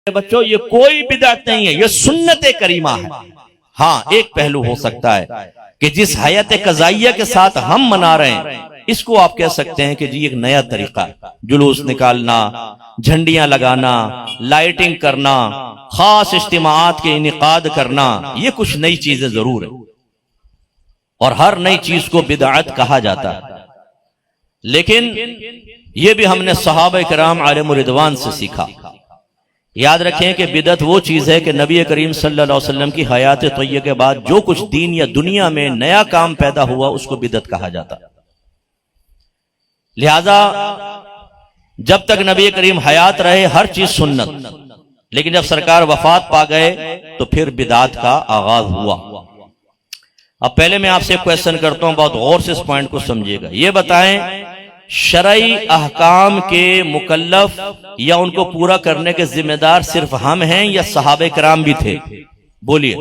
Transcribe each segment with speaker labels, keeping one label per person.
Speaker 1: بچوں یہ کوئی بدعت نہیں ہے، یہ سنت کریمہ ہے۔ ہاں ایک پہلو ہو سکتا ہے کہ جس حیات قضائیہ کے ساتھ ہم منا رہے ہیں اس کو آپ کہہ سکتے ہیں کہ جی ایک نیا طریقہ ہے، جلوس نکالنا، جھنڈیاں لگانا، لائٹنگ کرنا، خاص اجتماعات کے انعقاد کرنا، یہ کچھ نئی چیزیں ضرور ہیں اور ہر نئی چیز کو بدعت کہا جاتا ہے، لیکن یہ بھی ہم نے صحابہ کرام علیہم رضوان سے سیکھا۔ یاد رکھیں کہ بدعت وہ چیز ہے کہ نبی کریم صلی اللہ علیہ وسلم کی حیات طیبہ کے بعد جو کچھ دین یا دنیا میں نیا کام پیدا ہوا اس کو بدعت کہا جاتا ہے۔ لہذا جب تک نبی کریم حیات رہے ہر چیز سنت، لیکن جب سرکار وفات پا گئے تو پھر بدعت کا آغاز ہوا۔ اب پہلے میں آپ سے کویسچن کرتا ہوں، بہت غور سے اس پوائنٹ کو سمجھیے گا، یہ بتائیں شرعی احکام کے مکلف یا ان کو پورا کرنے کے ذمہ دار صرف ہم ہیں یا صحابہ کرام بھی تھے؟ بولیے۔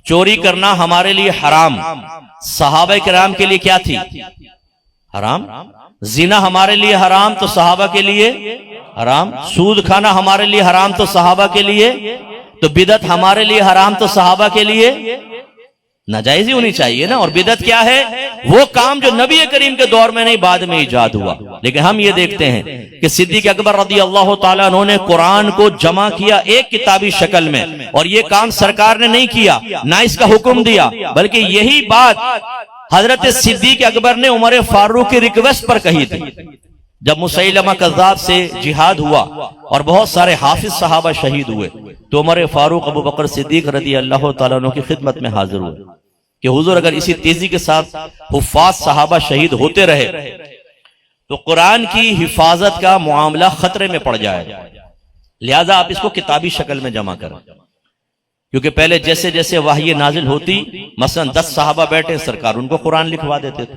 Speaker 1: چوری کرنا ہمارے لیے حرام، صحابہ کرام کے لیے کیا تھی؟ حرام۔ زنا ہمارے لیے حرام تو صحابہ کے لیے حرام۔ سود کھانا ہمارے لیے حرام تو صحابہ کے لیے، تو بدعت ہمارے لیے حرام تو صحابہ کے لیے ناجائز ہی ہونی چاہیے نا۔ اور بدعت کیا ہے؟ وہ کام جو نبی کریم کے دور میں نہیں بعد میں ایجاد ہوا۔ لیکن ہم یہ دیکھتے ہیں کہ صدیق اکبر رضی اللہ تعالیٰ عنہ نے قرآن کو جمع کیا ایک کتابی شکل میں، اور یہ کام سرکار نے نہیں کیا، نہ اس کا حکم دیا، بلکہ یہی بات حضرت صدیق اکبر نے عمر فاروق کی ریکویسٹ پر کہی تھی۔ جب مسیلمہ کذاب سے جہاد ہوا اور بہت سارے حافظ صحابہ شہید ہوئے تو عمر فاروق ابو بکر صدیق رضی اللہ تعالیٰ عنہ کی خدمت میں حاضر ہوئے کہ حضور اگر اسی تیزی کے ساتھ حفاظ صحابہ شہید ہوتے رہے تو قرآن کی حفاظت کا معاملہ خطرے میں پڑ جائے گا، لہذا آپ اس کو کتابی شکل میں جمع کریں۔ کیونکہ پہلے جیسے جیسے وحی نازل ہوتی، مثلا 10 صحابہ بیٹھے، سرکار ان کو قرآن لکھوا دیتے تھے،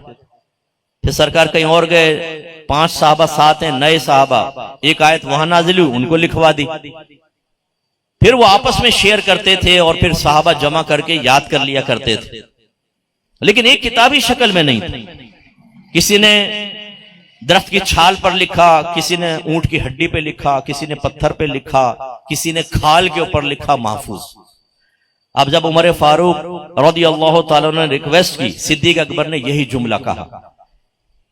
Speaker 1: پھر سرکار کہیں اور گئے، 5 صحابہ ساتھ ہیں نئے صحابہ، ایک آیت وہاں نازل ہوئی ان کو لکھوا دی، پھر وہ آپس میں شیئر کرتے تھے اور پھر صحابہ جمع کر کے یاد کر لیا کرتے تھے، لیکن ایک کتابی شکل میں نہیں تھی۔ کسی نے درخت کی چھال پر لکھا، کسی نے اونٹ کی ہڈی پہ لکھا، کسی نے پتھر پہ لکھا، کسی نے کھال کے اوپر لکھا، محفوظ۔ اب جب عمر فاروق رضی اللہ تعالیٰ نے ریکویسٹ کی، صدیق اکبر نے یہی جملہ کہا،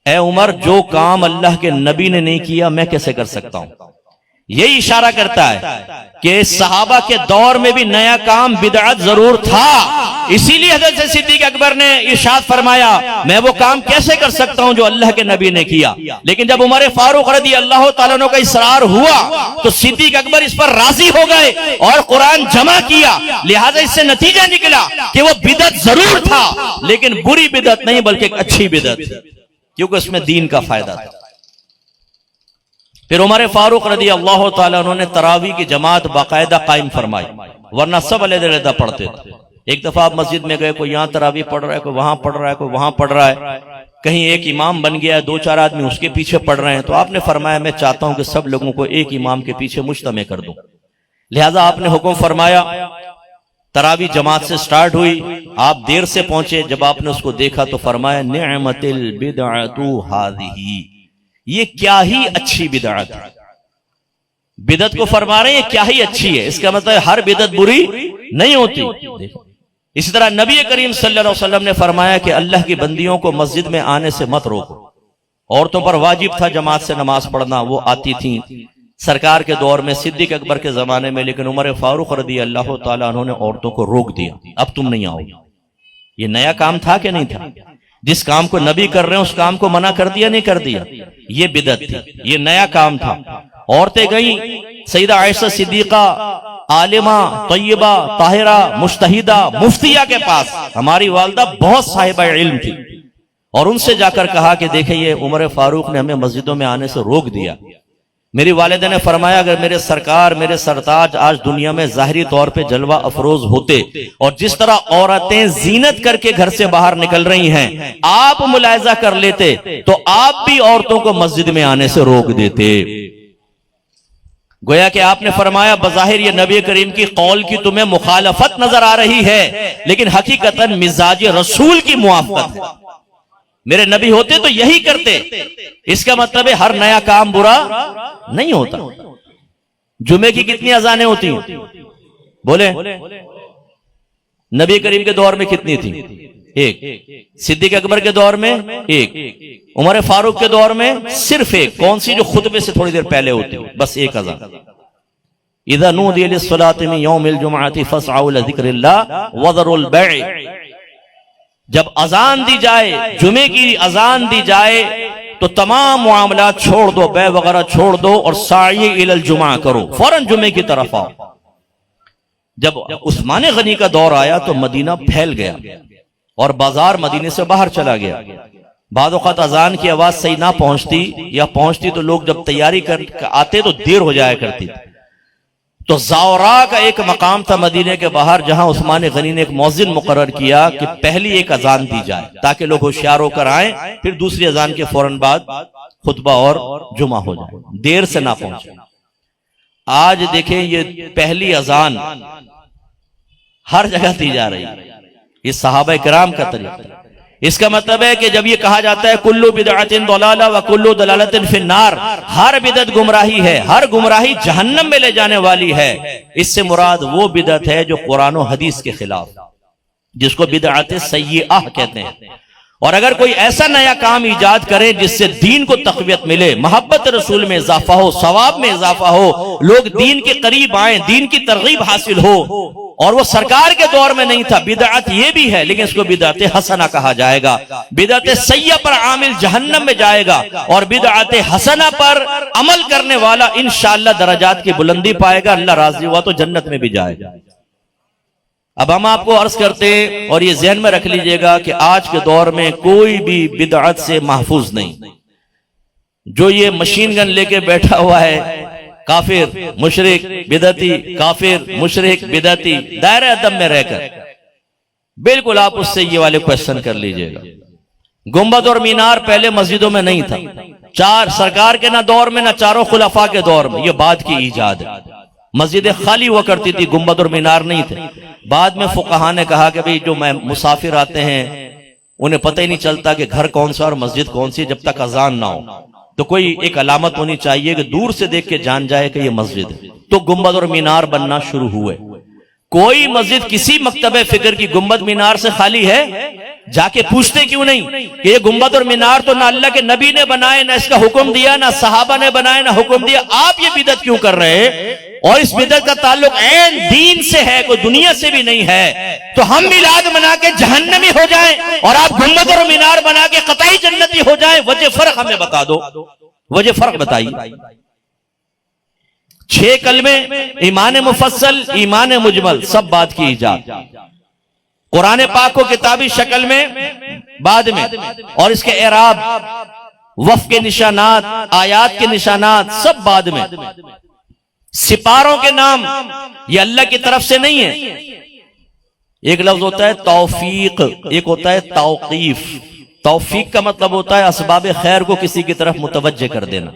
Speaker 1: اے عمر جو کام اللہ کے نبی نے نہیں کیا میں کیسے کر سکتا ہوں؟ یہی اشارہ کرتا ہے کہ صحابہ کے دور میں بھی نیا کام بدعت ضرور تھا، اسی لیے حضرت صدیق اکبر نے ارشاد فرمایا میں وہ کام کیسے کر سکتا ہوں جو اللہ کے نبی نے کیا۔ لیکن جب عمر فاروق رضی اللہ تعالیٰ عنہ کا اصرار ہوا تو صدیق اکبر اس پر راضی ہو گئے اور قرآن جمع کیا، لہذا اس سے نتیجہ نکلا کہ وہ بدعت ضرور تھا لیکن بری بدعت نہیں بلکہ ایک اچھی بدعت تھی، کیونکہ اس میں دین کا فائدہ تھا۔ پھر عمر فاروق رضی اللہ تعالیٰ عنہ نے تراویح کی جماعت باقاعدہ قائم فرمائی، ورنہ سب علیحدہ علیحدہ پڑھتے تھے۔ ایک دفعہ آپ مسجد میں گئے، کوئی یہاں تراویح پڑھ رہا ہے، کوئی وہاں پڑھ رہا ہے، کوئی وہاں پڑھ رہا ہے، کہیں ایک امام بن گیا ہے، 2-4 آدمی اس کے پیچھے پڑھ رہے ہیں، تو آپ نے فرمایا میں چاہتا ہوں کہ سب لوگوں کو ایک امام کے پیچھے مجتمع کر دوں، لہذا آپ نے حکم فرمایا، تراویح جماعت سے سٹارٹ ہوئی، آپ دیر سے پہنچے، جب آپ نے اس کو دیکھا تو فرمایا نعمت البدعۃ ھذہ، یہ کیا ہی اچھی بدعت ہے۔ بدعت کو فرما رہے ہیں یہ کیا ہی اچھی ہے، اس کا مطلب ہر بدعت بری نہیں ہوتی۔ اسی طرح نبی کریم صلی اللہ علیہ وسلم نے فرمایا کہ اللہ کی بندیوں کو مسجد میں آنے سے مت روکو۔ عورتوں پر واجب تھا جماعت سے نماز پڑھنا، وہ آتی تھیں سرکار کے دور میں، صدیق اکبر کے زمانے میں، لیکن عمر فاروق رضی اللہ تعالیٰ عنہ نے عورتوں کو روک دیا، اب تم نہیں آؤ۔ یہ نیا کام تھا کہ نہیں تھا؟ جس کام کو نبی کر رہے ہیں اس کام کو منع کر دیا نہیں کر دیا؟ یہ بدعت تھی، یہ نیا کام تھا۔ عورتیں گئیں سیدہ عائشہ صدیقہ، عالمہ طیبہ طاہرہ مجتہدہ مفتیہ کے پاس، ہماری والدہ بہت صاحبہ علم تھی، اور ان سے جا کر کہا کہ دیکھیں یہ عمر فاروق نے ہمیں مسجدوں میں آنے سے روک دیا۔ میری والدہ نے فرمایا اگر میرے سرکار میرے سرتاج آج دنیا میں ظاہری طور پہ جلوہ افروز ہوتے اور جس طرح عورتیں زینت کر کے گھر سے باہر نکل رہی ہیں آپ ملاحظہ کر لیتے تو آپ بھی عورتوں کو مسجد میں آنے سے روک دیتے۔ گویا کہ آپ نے فرمایا بظاہر یہ نبی کریم کی قول کی تمہیں مخالفت نظر آ رہی ہے، لیکن حقیقتاً مزاج رسول کی موافقت ہے۔ میرے نبی ہوتے تو یہی کرتے، اس کا مطلب ہے ہر نیا کام برا نہیں ہوتا۔ جمعے کی کتنی اذانیں ہوتی ہیں بولے؟ نبی کریم کے دور میں کتنی تھی؟ ایک. صدیق اکبر کے دور میں ایک. عمر فاروق کے دور میں صرف ایک. کون سی؟ جو خطبے سے تھوڑی دیر پہلے ہوتی، بس ایک اذان. اذا نودی للصلاۃ من یوم الجمعۃ فاسعوا الی ذکر اللہ وذروا البیع. جب اذان دی جائے، جمعے کی اذان دی جائے تو تمام معاملات چھوڑ دو، بے وغیرہ چھوڑ دو اور سعی الی الجمعہ کرو، فوراً جمعے کی طرف آؤ. جب عثمان غنی کا دور آیا تو مدینہ پھیل گیا اور بازار مدینے سے باہر چلا گیا. بعض اوقات اذان کی آواز صحیح نہ پہنچتی، یا پہنچتی تو لوگ جب تیاری کر آتے تو دیر ہو جایا کرتی. تو زاورا کا ایک مقام تھا مدینے کے باہر، جہاں عثمان غنی نے ایک مؤذن مقرر کیا کہ پہلی ایک اذان دی جائے تاکہ لوگ ہوشیار ہو کر آئیں، پھر دوسری اذان کے فوراً بعد خطبہ اور جمعہ ہو جائے، دیر سے نہ پہنچے. آج دیکھیں یہ پہلی اذان ہر جگہ دی جا رہی ہے. یہ صحابہ کرام کا طریقہ. اس کا مطلب ہے کہ جب یہ کہا جاتا ہے کلو بدعت ضلالہ و کلو ضلالۃ فی النار، ہر بدعت گمراہی ہے، ہر گمراہی جہنم میں لے جانے والی ہے، اس سے مراد وہ بدعت ہے جو قرآن و حدیث کے خلاف، جس کو بدعت سیئہ کہتے ہیں. اور اگر کوئی ایسا نیا کام ایجاد کرے جس سے دین کو تقویت ملے، محبت رسول میں اضافہ ہو، ثواب میں اضافہ ہو، لوگ دین کے قریب آئیں، دین کی ترغیب حاصل ہو، اور وہ سرکار کے دور میں نہیں تھا. بدعت یہ بھی ہے لیکن اس کو بدعت حسنہ کہا جائے گا. بدعت سیئہ پر عامل جہنم میں جائے گا، اور بدعت حسنہ پر عمل کرنے والا انشاءاللہ درجات کی بلندی پائے گا، اللہ راضی ہوا تو جنت میں بھی جائے گا. اب ہم آپ کو عرض کرتے، اور یہ ذہن میں رکھ لیجئے گا کہ آج کے دور میں کوئی بھی بدعت سے محفوظ نہیں. جو یہ مشین گن لے کے بیٹھا ہوا ہے، کافر مشرک بدعتی، کافر مشرک بدعتی، دائرہ ادب میں رہ کر بالکل آپ اس سے یہ والے کویسچن کر لیجئے گا. گنبد اور مینار پہلے مسجدوں میں نہیں تھا، چار سرکار کے نہ دور میں نہ چاروں خلفاء کے دور میں، یہ بعد کی ایجاد ہے. مسجدیں خالی ہوا کرتی تھی، گنبد اور مینار نہیں تھے. بعد میں فقہا نے کہا کہ بھئی جو مسافر آتے ہیں انہیں پتہ ہی نہیں چلتا کہ گھر کون سا اور مسجد کون سی جب تک اذان نہ ہو، تو کوئی ایک علامت ہونی چاہیے کہ دور سے دیکھ کے جان جائے کہ یہ مسجد ہے. تو گنبد اور مینار بننا شروع ہوئے. کوئی مسجد کسی مکتبہ فکر کی گنبد مینار سے خالی ہے؟ جا کے پوچھتے کیوں نہیں کہ یہ گنبد اور مینار تو نہ اللہ کے نبی نے بنائے، نہ اس کا حکم دیا، نہ صحابہ نے بنائے، نہ حکم دیا، آپ یہ بدعت کیوں کر رہے ہیں؟ اور اس بدعت کا تعلق عین دین سے ہے، کوئی دنیا سے بھی نہیں ہے. تو ہم میلاد بنا کے جہنمی ہو جائیں اور آپ گنبد اور مینار بنا کے قطعی جنتی ہو جائیں، وجہ فرق ہمیں بتا دو، وجہ فرق بتائیے. 6 کلمے، ایمان مفصل، ایمان مجمل، سب بات کی ایجاد. قرآن پاک کو کتابی شکل میں بعد میں، اور اس کے اعراب، وفق کے نشانات، آیات کے نشانات سب بعد میں. سپاروں کے نام یہ اللہ کی طرف سے نہیں ہے. ایک لفظ ہوتا ہے توفیق، ایک ہوتا ہے توقیف. توفیق کا مطلب ہوتا ہے اسباب خیر کو کسی کی طرف متوجہ کر دینا،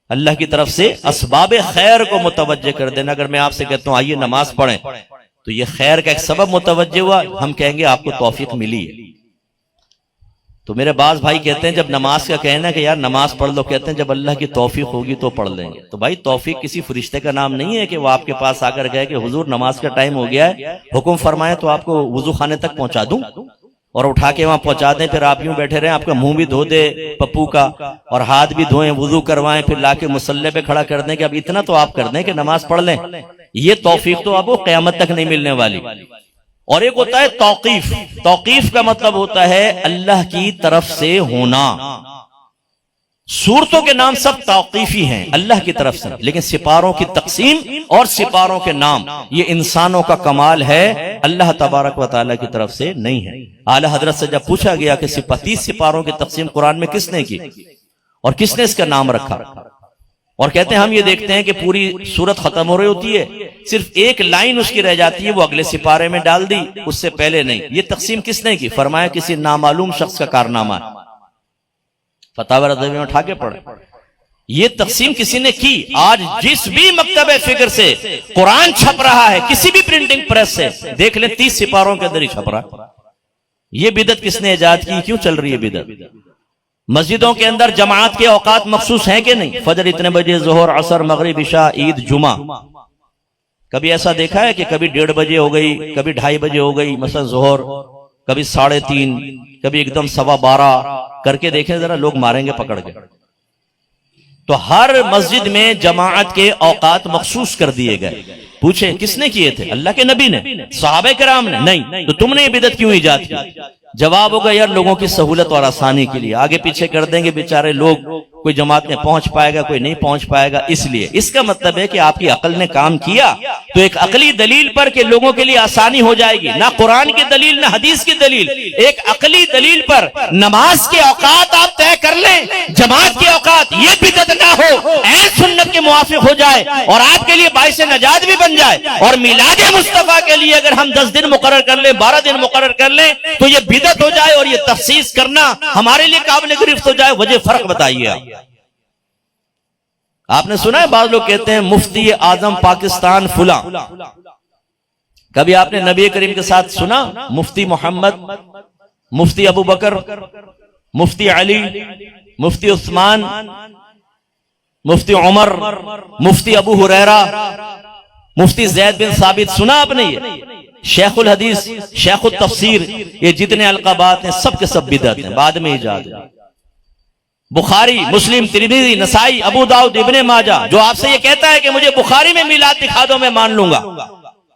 Speaker 1: اللہ کی طرف سے اسباب خیر کو متوجہ کر دینا. اگر میں آپ سے کہتا ہوں آئیے نماز پڑھیں، تو یہ خیر کا ایک سبب متوجہ ہوا، ہم کہیں گے آپ کو توفیق ملی ہے. تو میرے بعض بھائی کہتے ہیں جب نماز کا کہنا ہے کہ یار نماز پڑھ لو، کہتے ہیں جب اللہ کی توفیق ہوگی تو پڑھ لیں گے. تو بھائی توفیق کسی فرشتے کا نام نہیں ہے کہ وہ آپ کے پاس آ کر کہے کہ حضور نماز کا ٹائم ہو گیا ہے، حکم فرمائیں تو آپ کو وضو خانے تک پہنچا دوں اور اٹھا کے وہاں پہنچا دیں، پھر آپ یوں بیٹھے رہیں، آپ کا منہ بھی دھو دے پپو کا اور ہاتھ بھی دھوئیں، وضو کروائیں، پھر لا کے مصلی پہ کھڑا کر دیں کہ اب اتنا تو آپ کر دیں کہ نماز پڑھ لیں. یہ توفیق تو اب وہ قیامت تک نہیں ملنے والی. اور ایک ہوتا ہے توقیف. توقیف کا مطلب ہوتا ہے اللہ کی طرف سے ہونا. صورتوں کے نام سب توقیفی ہیں اللہ کی طرف سے، لیکن سپاروں کی تقسیم اور سپاروں کے نام یہ انسانوں کا کمال ہے، اللہ تبارک و تعالیٰ کی طرف سے نہیں ہے. اعلی حضرت سے جب پوچھا گیا کہ 30 سپاروں کی تقسیم قرآن میں کس نے کی اور کس نے اس کا نام رکھا، اور کہتے ہیں ہم یہ دیکھتے ہیں کہ پوری سورت ختم ہو رہی ہوتی ہے، صرف ایک لائن اس کی رہ جاتی ہے، وہ اگلے سپارے میں ڈال دی، اس سے پہلے نہیں. یہ تقسیم کس نے کی؟ فرمایا کسی نامعلوم شخص کا کارنامہ ہے. فتاوی رضوی میں اٹھا کے پڑھیں. یہ تقسیم کسی نے کی. آج جس بھی مکتبہ فکر سے قرآن چھپ رہا ہے، کسی بھی پرنٹنگ پریس سے دیکھ لیں 30 سپاروں کے اندر ہی چھپ رہا. یہ بدعت کس نے ایجاد کی؟ کیوں چل رہی ہے بدعت؟ مسجدوں کے اندر جماعت کے اوقات مخصوص ہیں کہ نہیں؟ فجر اتنے بجے، ظہر، عصر، مغرب، عشاء، عید، جمعہ. کبھی ایسا دیکھا ہے کہ کبھی 1:30 بجے ہو گئی، کبھی 2:30 بجے ہو گئی مثلا ظہر، کبھی 3:30، کبھی ایک دم 12:15 کر کے دیکھیں ذرا، لوگ ماریں گے پکڑ کے. تو ہر مسجد میں جماعت کے اوقات مخصوص کر دیے گئے. پوچھیں کس نے کیے تھے؟ اللہ کے نبی نے، صحابہ کرام نے؟ نہیں. تو تم نے یہ بدعت کیوں ایجاد کی؟ جواب ہوگا یار لوگوں کی سہولت اور آسانی کے لیے، آگے پیچھے کر دیں گے بیچارے لوگ، کوئی جماعت میں پہنچ پائے گا کوئی نہیں پہنچ پائے گا. اس لیے اس کا مطلب ہے کہ آپ کی عقل نے کام کیا تو ایک عقلی دلیل پر کہ لوگوں کے لیے آسانی ہو جائے گی، نہ قرآن کی دلیل نہ حدیث کی دلیل، ایک عقلی دلیل پر نماز کے اوقات آپ طے کر لیں، جماعت کے اوقات، یہ بدعت نہ ہو، عین سنت کے موافق ہو جائے اور آپ کے لیے باعث نجات بھی بن جائے. اور میلاد مصطفیٰ کے لیے اگر ہم 10 دن مقرر کر لیں، 12 دن مقرر کر لیں تو یہ بدعت ہو جائے اور یہ تخصیص کرنا ہمارے لیے قابل گرفت ہو جائے. وجہ فرق بتائیے. آپ نے سنا ہے بعض لوگ کہتے ہیں مفتی اعظم پاکستان فلاں. کبھی آپ نے نبی کریم کے ساتھ سنا مفتی محمد، مفتی ابو بکر، مفتی علی، مفتی عثمان، مفتی عمر، مفتی ابو ہریرہ، مفتی زید بن ثابت؟ سنا آپ نے؟ یہ شیخ الحدیث، شیخ التفسیر، یہ جتنے القابات ہیں سب کے سب بدعت ہیں، بعد میں ایجاد ہے. بخاری، مسلم، ترمذی، نسائی، ابو داؤد، ابن ماجہ، جو آپ سے یہ کہتا ہے کہ مجھے بخاری میں میلاد دکھا دو میں مان لوں گا،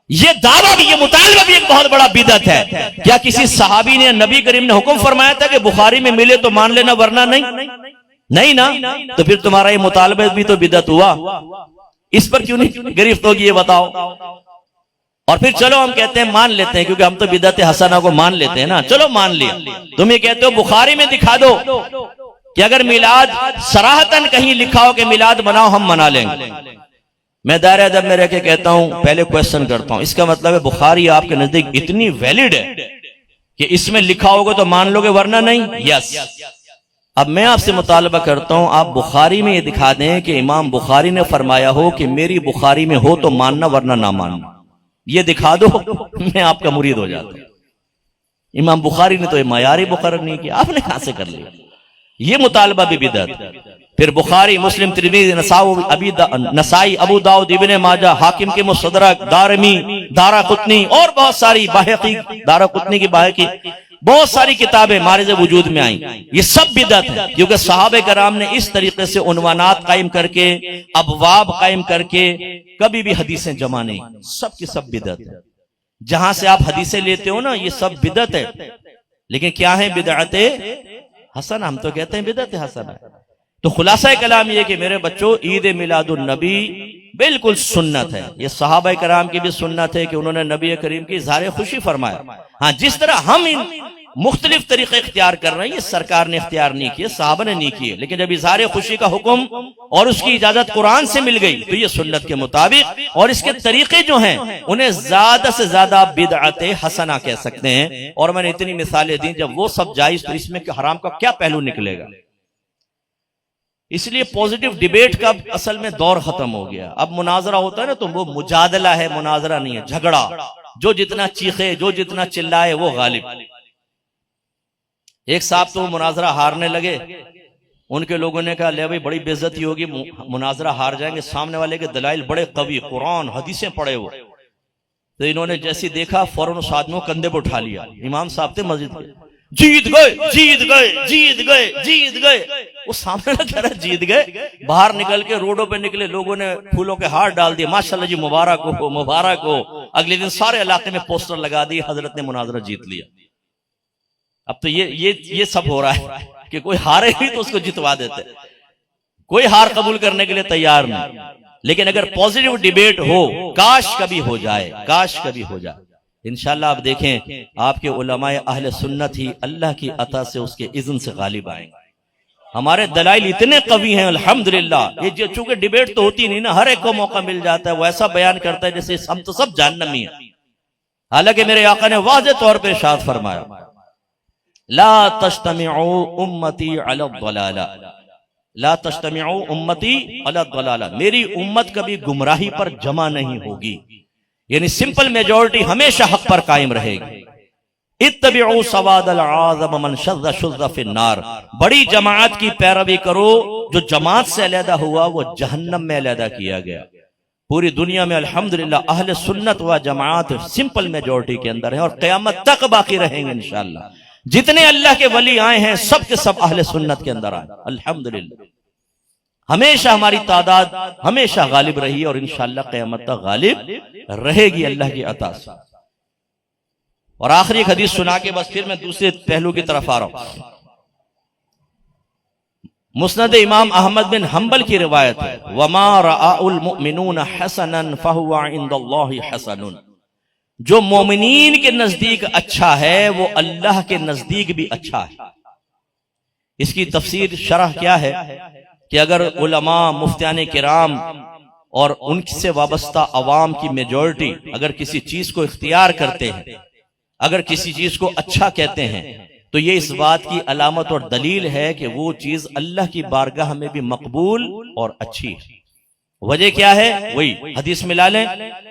Speaker 1: یہ دعویٰ بھی، یہ مطالبہ بھی ایک بہت بڑا بدعت ہے. کیا کسی صحابی نے، نبی کریم نے حکم فرمایا تھا کہ بخاری میں ملے تو مان لینا ورنہ نہیں نا؟ تو پھر تمہارا یہ مطالبہ بھی تو بدعت ہوا. اس پر کیوں نہیں گرفت ہوگی یہ بتاؤ؟ اور پھر چلو ہم کہتے ہیں مان لیتے ہیں کیونکہ ہم تو بدعت حسنہ کو مان لیتے ہیں نا، چلو مان لیا. تم یہ کہتے ہو بخاری میں دکھا دو کہ اگر میلاد صراحتاً کہیں لکھا ہو کہ میلاد مناؤ ہم منا لیں گے. میں دائرہ ادب میں رہ کے کہتا ہوں، پہلے کویسچن کرتا ہوں، اس کا مطلب ہے بخاری آپ کے نزدیک اتنی ویلڈ ہے کہ اس میں لکھا ہوگا تو مان لو گے ورنہ نہیں؟ یس. اب میں آپ سے مطالبہ کرتا ہوں آپ بخاری میں یہ دکھا دیں کہ امام بخاری نے فرمایا ہو کہ میری بخاری میں ہو تو ماننا ورنہ نہ ماننا. یہ دکھا دو میں آپ کا مرید ہو جاتا ہوں. امام بخاری نے تو یہ معیاری مقرر نہیں کیا، آپ نے کہاں سے کر لیا؟ یہ مطالبہ بھی بدعت. پھر بخاری، مسلم، ترمذی، نسائی، ابو داؤد، ابن ماجہ، حاکم کے مستدرک، دارمی، دارقطنی اور بہت ساری، باہقی، دارقطنی کی باہقی، بہت ساری کتابیں مارز وجود میں آئیں. یہ سب بدعت ہے کیونکہ صحابہ کرام نے اس طریقے سے عنوانات قائم کر کے، ابواب قائم کر کے کبھی بھی حدیثیں جمع نہیں. سب کی سب بدعت ہے. جہاں سے آپ حدیثیں لیتے ہو نا یہ سب بدعت ہے. لیکن کیا ہے بدعت حسن؟ ہم تو کہتے ہیں بدعت حسن ہے. تو خلاصہ کلام یہ کہ میرے بچوں، عید میلاد النبی بالکل سنت ہے. یہ صحابہ کرام کی بھی سنت ہے کہ انہوں نے نبی کریم کی اظہار خوشی فرمایا. ہاں جس طرح ہم ان مختلف طریقے اختیار کر رہے ہیں یہ سرکار نے اختیار نہیں کیے، صحابہ نے نہیں کیے. لیکن جب اظہار خوشی کا حکم اور اس کی اجازت قرآن سے مل گئی تو یہ سنت کے مطابق، اور اس کے طریقے جو ہیں انہیں زیادہ سے زیادہ بدعت حسنہ کہہ سکتے ہیں. اور میں نے اتنی مثالیں دیں، جب وہ سب جائز تو اس میں حرام کا کیا پہلو نکلے گا؟ اس لیے پوزیٹیو ڈیبیٹ کا اصل میں دور ختم ہو گیا. اب مناظرہ ہوتا ہے نا تو وہ مجادلہ ہے، مناظرہ نہیں ہے، جھگڑا. جو جتنا چیخے، جو جتنا چلائے وہ غالب. ایک صاحب تو مناظرہ ہارنے لگے، ان کے لوگوں نے کہا لے بھائی بڑی بے عزتی ہوگی، مناظرہ ہار جائیں گے، سامنے والے کے دلائل بڑے قوی، قرآن حدیثیں پڑھے ہو. تو انہوں نے جیسی دیکھا فوراً اس آدمی کو کندھے پہ اٹھا لیا. امام صاحب تھے مسجد کے، جیت گئے جیت گئے جیت گئے جیت گئے. وہ سامنے کہہ رہا جیت گئے. باہر نکل کے روڈوں پہ نکلے، لوگوں نے پھولوں کے ہار ڈال دیے، ماشاءاللہ جی مبارک ہو مبارک ہو. اگلے دن سارے علاقے میں پوسٹر لگا دیے، حضرت نے مناظرہ جیت لیا. اب تو یہ سب ہو رہا ہے کہ کوئی ہارے بھی تو اس کو جتوا دیتے، کوئی ہار قبول کرنے کے لیے تیار نہیں. لیکن اگر پوزیٹیو ڈیبیٹ ہو، کاش کبھی ہو جائے، کاش کبھی ہو جائے. انشاءاللہ آپ دیکھیں آپ کے علماء اہل سنت ہی اللہ کی عطا سے اس کے اذن سے غالب آئیں گے. ہمارے دلائل اتنے قوی ہیں الحمدللہ. یہ چونکہ ڈیبیٹ تو ہوتی نہیں نا، ہر ایک کو موقع مل جاتا ہے، وہ ایسا بیان کرتا ہے جیسے ہم تو سب جہنمی ہیں. حالانکہ میرے آقا نے واضح طور پہ ارشاد فرمایا لا تجتمعوا امتی علی الضلالہ، لا تجتمعوا امتی علی الضلالہ، میری امت کبھی گمراہی پر جمع نہیں ہوگی. یعنی سمپل میجورٹی ہمیشہ حق پر قائم رہے گی. اتبعوا سواد العظم من شذ شذ فی النار، بڑی جماعت کی پیروی کرو، جو جماعت سے علیحدہ ہوا وہ جہنم میں علیحدہ کیا گیا۔ پوری دنیا میں الحمدللہ اہل سنت و جماعت سمپل میجورٹی کے اندر ہیں، اور قیامت تک باقی رہیں گے انشاءاللہ۔ جتنے اللہ کے ولی آئے ہیں سب کے سب اہل سنت کے اندر آئے الحمدللہ۔ ہمیشہ ہماری تعداد ہمیشہ غالب رہی اور انشاءاللہ قیامت تک غالب رہے گی اللہ کی عطا سے۔ اور آخری ایک حدیث سنا کے بس پھر میں دوسرے پہلو کی طرف آ رہا ہوں۔ مسند امام احمد بن حنبل کی روایت ہے، وَمَا رَآءُ الْمُؤْمِنُونَ حَسَنًا فَهُوَ عِنْدَ اللَّهِ حَسَنٌ، جو مومنین کے نزدیک اچھا ہے وہ اللہ کے نزدیک بھی اچھا ہے۔ اس کی تفسیر شرح کیا ہے کہ اگر علماء، مفتیان کرام اور ان سے وابستہ عوام کی میجورٹی اگر کسی چیز کو اختیار کرتے ہیں، اگر کسی چیز کو اچھا کہتے ہیں، تو یہ اس بات کی علامت اور دلیل ہے کہ وہ چیز اللہ کی بارگاہ میں بھی مقبول اور اچھی ہے۔ وجہ کیا ہے؟ وہی حدیث ملا لیں،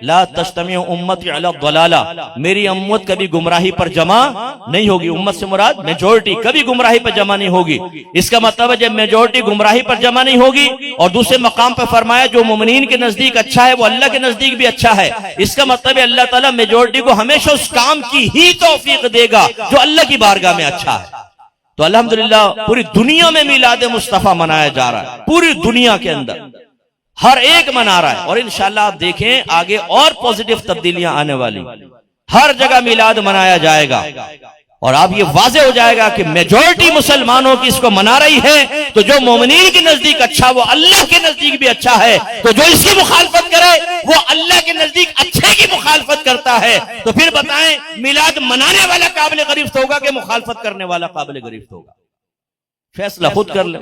Speaker 1: لا تجتمع امتی علی الضلالہ، میری امت کبھی گمراہی پر جمع نہیں ہوگی۔ امت سے مراد میجورٹی کبھی گمراہی پر جمع نہیں ہوگی۔ اس کا مطلب ہے جب میجورٹی گمراہی پر جمع نہیں ہوگی، اور دوسرے مقام پر فرمایا جو مومنین کے نزدیک اچھا ہے وہ اللہ کے نزدیک بھی اچھا ہے، اس کا مطلب ہے اللہ تعالیٰ میجورٹی کو ہمیشہ اس کام کی ہی توفیق دے گا جو اللہ کی بارگاہ میں اچھا ہے۔ تو الحمدللہ پوری دنیا میں میلاد مصطفیٰ منایا جا رہا ہے، پوری دنیا کے اندر ہر ایک منا رہا ہے، اور انشاءاللہ آپ دیکھیں آگے اور پوزیٹیو تبدیلیاں آنے والی، ہر جگہ میلاد منایا جائے گا، اور اب یہ واضح ہو جائے گا کہ میجورٹی مسلمانوں کی اس کو منا رہی ہے، تو جو مومنین کے نزدیک اچھا وہ اللہ کے نزدیک بھی اچھا ہے، تو جو اس کی مخالفت کرے وہ اللہ کے نزدیک اچھے کی مخالفت کرتا ہے۔ تو پھر بتائیں میلاد منانے والا قابل گرفت ہوگا کہ مخالفت کرنے والا قابل گرفت ہوگا؟ فیصلہ خود کر لیں۔